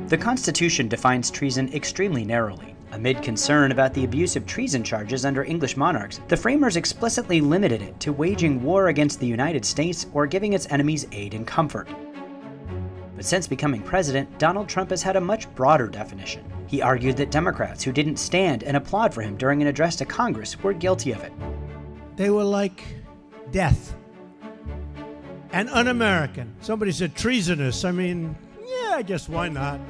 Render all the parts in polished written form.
The Constitution defines treason extremely narrowly. Amid concern about the abuse of treason charges under English monarchs, the framers explicitly limited it to waging war against the United States or giving its enemies aid and comfort. But since becoming president, Donald Trump has had a much broader definition. He argued that Democrats who didn't stand and applaud for him during an address to Congress were guilty of it. They were like death and un-American. Somebody said treasonous. I mean, yeah, I guess why not?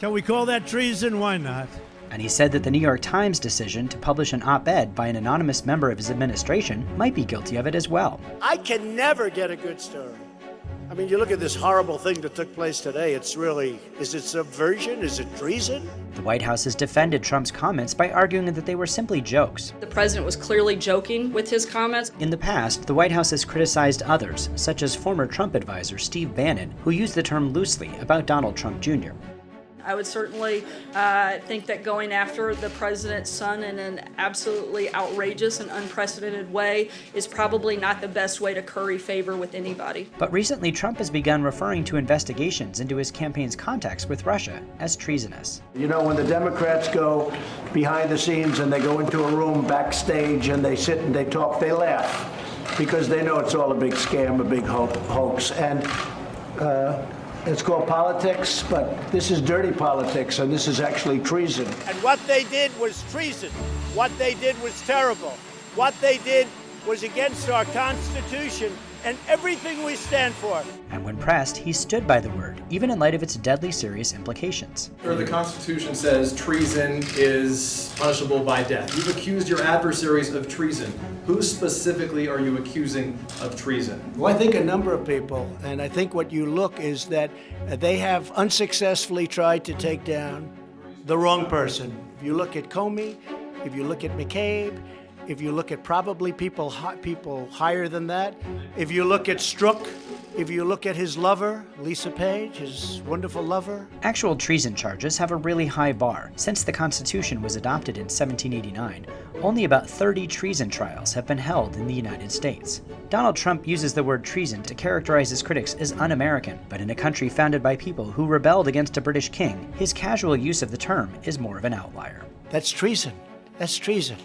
Can we call that treason? Why not? And he said that the New York Times decision to publish an op-ed by an anonymous member of his administration might be guilty of it as well. I can never get a good story. I mean, you look at this horrible thing that took place today, it's really, is it subversion? Is it treason? The White House has defended Trump's comments by arguing that they were simply jokes. The president was clearly joking with his comments. In the past, the White House has criticized others, such as former Trump advisor Steve Bannon, who used the term loosely about Donald Trump Jr. I would certainly think that going after the president's son in an absolutely outrageous and unprecedented way is probably not the best way to curry favor with anybody. But recently, Trump has begun referring to investigations into his campaign's contacts with Russia as treasonous. You know, when the Democrats go behind the scenes and they go into a room backstage and they sit and they talk, they laugh because they know it's all a big scam, a big hoax. And it's called politics, but this is dirty politics, and this is actually treason. And what they did was treason. What they did was terrible. What they did was against our Constitution and everything we stand for. And when pressed, he stood by the word, even in light of its deadly serious implications. The Constitution says treason is punishable by death. You've accused your adversaries of treason. Who specifically are you accusing of treason? Well, I think a number of people, and I think what you look is that they have unsuccessfully tried to take down the wrong person. If you look at Comey, if you look at McCabe, if you look at probably people higher than that, if you look at Strzok, if you look at his lover, Lisa Page, his wonderful lover. Actual treason charges have a really high bar. Since the Constitution was adopted in 1789, only about 30 treason trials have been held in the United States. Donald Trump uses the word treason to characterize his critics as un-American, but in a country founded by people who rebelled against a British king, his casual use of the term is more of an outlier. That's treason. That's treason.